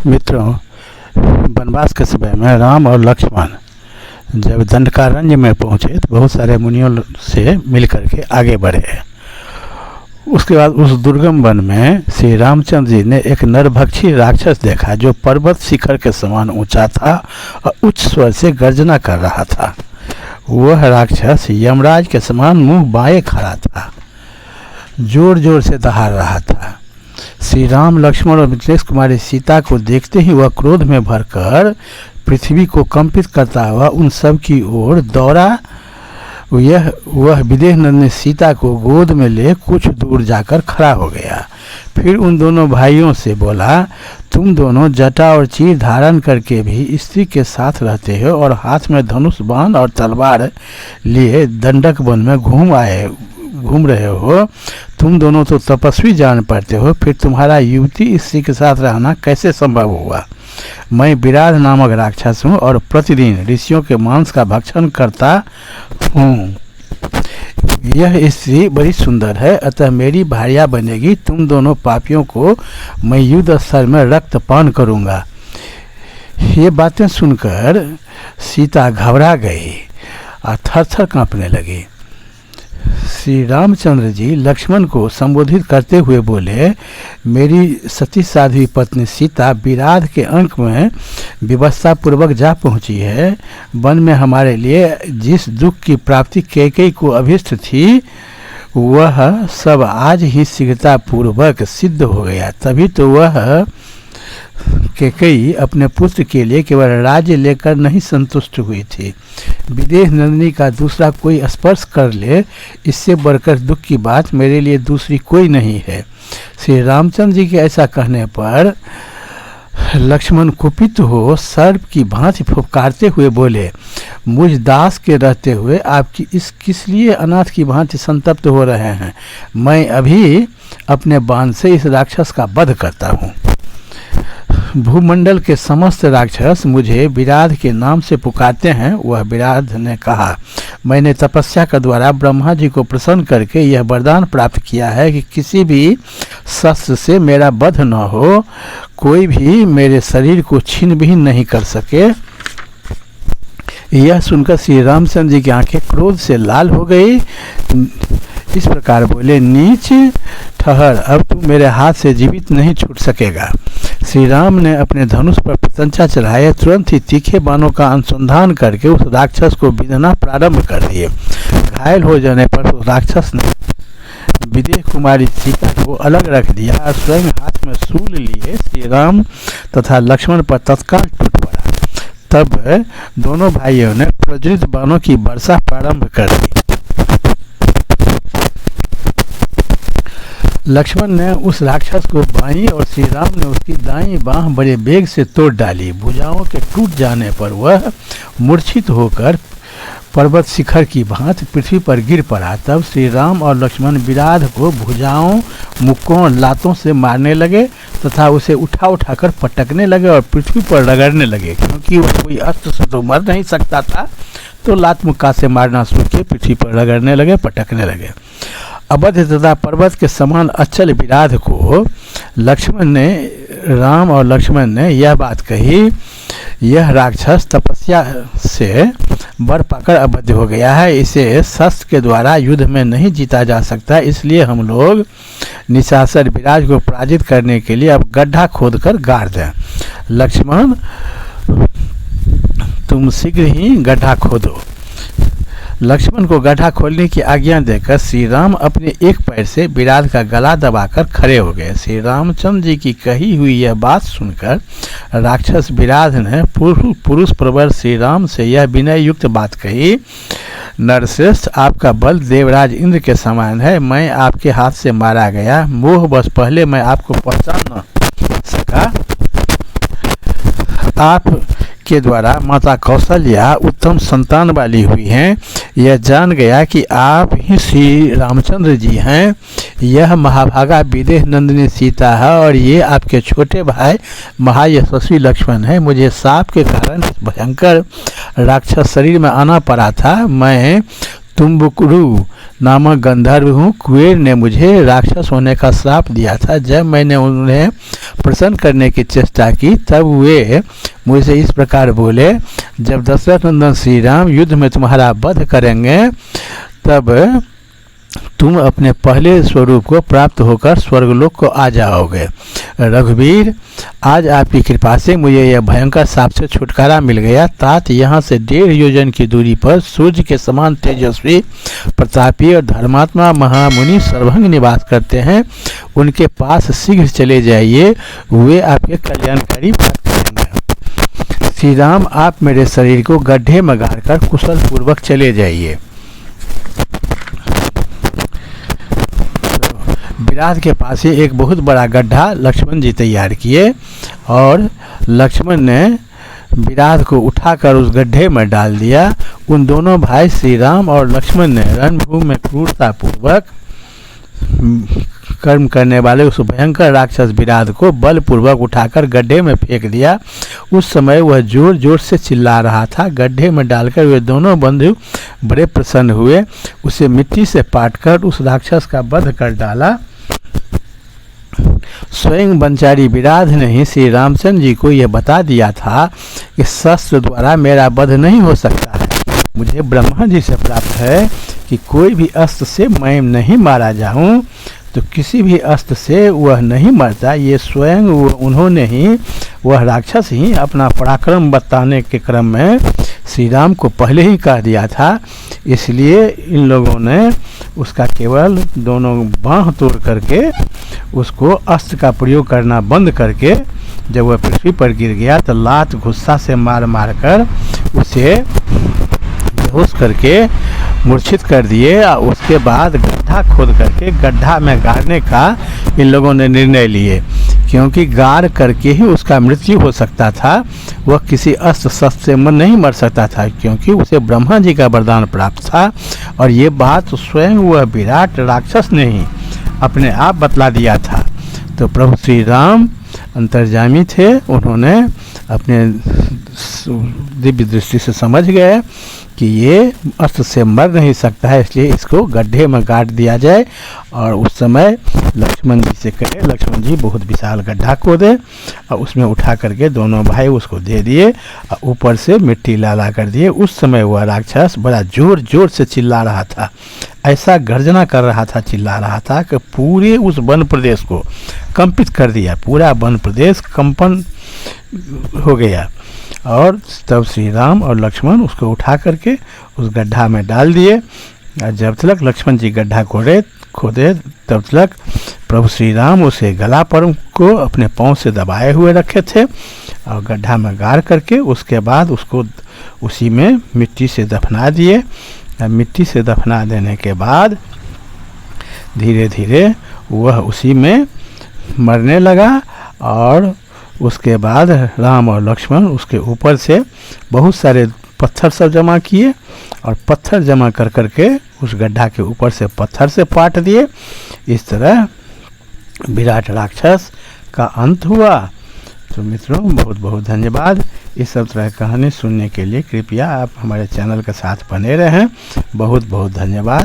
मित्रों, वनवास के समय में राम और लक्ष्मण जब दंडकारण्य में पहुंचे तो बहुत सारे मुनियों से मिलकर के आगे बढ़े। उसके बाद उस दुर्गम वन में श्री रामचंद्र जी ने एक नरभक्षी राक्षस देखा जो पर्वत शिखर के समान ऊंचा था और उच्च स्वर से गर्जना कर रहा था। वह राक्षस यमराज के समान मुंह बाएं खड़ा था, जोर जोर से दहाड़ रहा था। श्री राम, लक्ष्मण और मिथिलेश कुमारी सीता को देखते ही वह क्रोध में भरकर पृथ्वी को कंपित करता हुआ उन सब की ओर दौड़ा। वह विदेह नंदिनी सीता को गोद में ले कुछ दूर जाकर खड़ा हो गया। फिर उन दोनों भाइयों से बोला, तुम दोनों जटा और चीर धारण करके भी स्त्री के साथ रहते हो और हाथ में धनुष बाण और तलवार लिए दंडक वन में घूम रहे हो। तुम दोनों तो तपस्वी जान पड़ते हो, फिर तुम्हारा युवती स्त्री के साथ रहना कैसे संभव हुआ? मैं विराध नामक राक्षस हूँ और प्रतिदिन ऋषियों के मांस का भक्षण करता हूँ। यह स्त्री बड़ी सुंदर है, अतः मेरी भार्या बनेगी। तुम दोनों पापियों को मैं युद्ध स्थल में रक्तपान करूँगा। ये बातें सुनकर सीता घबरा गई और थर थर काँपने लगी। श्री रामचंद्र जी लक्ष्मण को संबोधित करते हुए बोले, मेरी सती साध्वी पत्नी सीता विराध के अंक में विवस्था पूर्वक जा पहुंची है। वन में हमारे लिए जिस दुख की प्राप्ति कैकेयी को अभिष्ट थी वह सब आज ही शीघ्रता पूर्वक सिद्ध हो गया। तभी तो वह कैकेयी अपने पुत्र के लिए केवल राज्य लेकर नहीं संतुष्ट हुई थी। विदेह नंदिनी का दूसरा कोई स्पर्श कर ले, इससे बढ़कर दुख की बात मेरे लिए दूसरी कोई नहीं है। श्री रामचंद्र जी के ऐसा कहने पर लक्ष्मण कुपित हो सर्प की भांति फुफकारते हुए बोले, मुझ दास के रहते हुए आपकी किस लिए अनाथ की भांति संतप्त हो रहे हैं? मैं अभी अपने बाण से इस राक्षस का वध करता हूँ। भूमंडल के समस्त राक्षस मुझे विराध के नाम से पुकारते हैं। वह विराध ने कहा, मैंने तपस्या के द्वारा ब्रह्मा जी को प्रसन्न करके यह वरदान प्राप्त किया है कि किसी भी शस्त्र से मेरा वध न हो, कोई भी मेरे शरीर को छीन भी नहीं कर सके। यह सुनकर श्री रामचंद्र जी की आंखें क्रोध से लाल हो गई। इस प्रकार बोले, नीच ठहर, अब तू मेरे हाथ से जीवित नहीं छूट सकेगा। श्री राम ने अपने धनुष पर प्रत्यंचा चढ़ाए तुरंत ही तीखे बाणों का अनुसंधान करके उस राक्षस को बिंधना प्रारंभ कर दिए। घायल हो जाने पर उस राक्षस ने विदेह कुमारी सीता को अलग रख दिया और स्वयं हाथ में शूल लिए श्री राम तथा लक्ष्मण पर तत्काल टूट पड़ा। तब दोनों भाइयों ने प्रज्वलित बाणों की वर्षा प्रारंभ कर दी। लक्ष्मण ने उस राक्षस को बाईं और श्री राम ने उसकी दाईं बाह बड़े वेग से तोड़ डाली। भुजाओं के टूट जाने पर वह मूर्छित होकर पर्वत शिखर की भांति पृथ्वी पर गिर पड़ा। तब श्री राम और लक्ष्मण विराध को भुजाओं, मुक्कों और लातों से मारने लगे तथा उसे उठाकर पटकने लगे और पृथ्वी पर रगड़ने लगे। क्योंकि वह कोई अस्त्र से तो मर नहीं सकता था, तो लात मुक्का से मारना शुरू किए, पृथ्वी पर रगड़ने लगे, पटकने लगे। अवध तथा पर्वत के समान अचल विराध को राम और लक्ष्मण ने यह बात कही, यह राक्षस तपस्या से वर पाकर अवध हो गया है, इसे शस्त्र के द्वारा युद्ध में नहीं जीता जा सकता। इसलिए हम लोग निशाचर विराज को पराजित करने के लिए अब गड्ढा खोदकर गाड़ दें। लक्ष्मण, तुम शीघ्र ही गड्ढा खोदो। लक्ष्मण को गड्ढा खोलने की आज्ञा देकर श्री राम अपने एक पैर से विराध का गला दबाकर खड़े हो गए। श्री रामचंद्र जी की कही हुई यह बात सुनकर राक्षस विराध ने पुरुष प्रवर श्री राम से यह विनय युक्त बात कही, नरश्रेष्ठ, आपका बल देवराज इंद्र के समान है। मैं आपके हाथ से मारा गया, मोह बस पहले मैं आपको पहचान न सका। आप के द्वारा माता कौशल्या उत्तम संतान वाली हुई हैं। यह जान गया कि आप ही श्री रामचंद्र जी हैं। यह महाभागा विदेह नंदिनी सीता है और ये आपके छोटे भाई महायशस्वी लक्ष्मण है। मुझे सांप के कारण भयंकर राक्षस शरीर में आना पड़ा था। मैं तुम्बुकुरु नामक गंधर्व हूँ। कुबेर ने मुझे राक्षस होने का श्राप दिया था। जब मैंने उन्हें प्रसन्न करने की चेष्टा की तब वे मुझसे इस प्रकार बोले, जब दशरथ नंदन श्री राम युद्ध में तुम्हारा वध करेंगे तब तुम अपने पहले स्वरूप को प्राप्त होकर स्वर्गलोक को आ जाओगे। रघुवीर, आज आपकी कृपा से मुझे यह भयंकर शाप से छुटकारा मिल गया। तात यहाँ से 1.5 योजन की दूरी पर सूर्य के समान तेजस्वी, प्रतापी और धर्मात्मा महामुनि सर्वभंग निवास करते हैं। उनके पास शीघ्र चले जाइए, वे आपके कल्याणकारी बात करेंगे। श्री राम, आप मेरे शरीर को गड्ढे में गाड़कर कुशल पूर्वक चले जाइए। विराट के पास ही एक बहुत बड़ा गड्ढा लक्ष्मण जी तैयार किए और लक्ष्मण ने विराट को उठाकर उस गड्ढे में डाल दिया। उन दोनों भाई श्री राम और लक्ष्मण ने रणभूमि में क्रूरतापूर्वक कर्म करने वाले उस भयंकर राक्षस विराट को बलपूर्वक उठाकर गड्ढे में फेंक दिया। उस समय वह जोर जोर से चिल्ला रहा था। गड्ढे में डालकर वे दोनों बंधु बड़े प्रसन्न हुए। उसे मिट्टी से पाटकर उस राक्षस का वध कर डाला। स्वयं बनचारी विराट ने ही श्री रामचंद्र जी को यह बता दिया था कि शस्त्र द्वारा मेरा वध नहीं हो सकता है। मुझे ब्रह्मा जी से प्राप्त है कि कोई भी अस्त्र से मैं नहीं मारा जाऊं, तो किसी भी अस्त्र से वह नहीं मरता। ये स्वयं उन्होंने ही, वह राक्षस ही अपना पराक्रम बताने के क्रम में श्री राम को पहले ही कह दिया था। इसलिए इन लोगों ने उसका केवल दोनों बाँह तोड़ करके उसको अस्त्र का प्रयोग करना बंद करके जब वह पृथ्वी पर गिर गया तो लात गुस्सा से मार मार कर उसे बेहोश करके मूर्छित कर दिए। और उसके बाद गड्ढा खोद करके गड्ढा में गाड़ने का इन लोगों ने निर्णय लिए, क्योंकि गाड़ करके ही उसका मृत्यु हो सकता था। वह किसी अस्त्र शस्त्र से नहीं मर सकता था, क्योंकि उसे ब्रह्मा जी का वरदान प्राप्त था। और ये बात स्वयं वह विराट राक्षस ने ही अपने आप बतला दिया था। तो प्रभु श्री राम अंतर्यामी थे, उन्होंने अपने दिव्य दृष्टि से समझ गए कि ये अस्त्र से मर नहीं सकता है, इसलिए इसको गड्ढे में गाड़ दिया जाए। और उस समय लक्ष्मण जी से कहे, लक्ष्मण जी बहुत विशाल गड्ढा खोदे और उसमें उठा करके दोनों भाई उसको दे दिए और ऊपर से मिट्टी लाला कर दिए। उस समय वह राक्षस बड़ा जोर जोर से चिल्ला रहा था, ऐसा गर्जना कर रहा था, चिल्ला रहा था कि पूरे उस वन प्रदेश को कंपित कर दिया। पूरा वन प्रदेश कंपन हो गया। और तब श्री राम और लक्ष्मण उसको उठा करके उस गड्ढा में डाल दिए। और जब तक लक्ष्मण जी गड्ढा खोदे तब तक प्रभु श्री राम उसे गला पर को अपने पांव से दबाए हुए रखे थे और गड्ढा में गाड़ करके उसके बाद उसको उसी में मिट्टी से दफना दिए। मिट्टी से दफना देने के बाद धीरे धीरे वह उसी में मरने लगा। और उसके बाद राम और लक्ष्मण उसके ऊपर से बहुत सारे पत्थर सब जमा किए और पत्थर जमा कर करके उस गड्ढा के ऊपर से पत्थर से पाट दिए। इस तरह विराट राक्षस का अंत हुआ। तो मित्रों, बहुत बहुत धन्यवाद। इस सब तरह की कहानी सुनने के लिए कृपया आप हमारे चैनल के साथ बने रहें। बहुत बहुत धन्यवाद।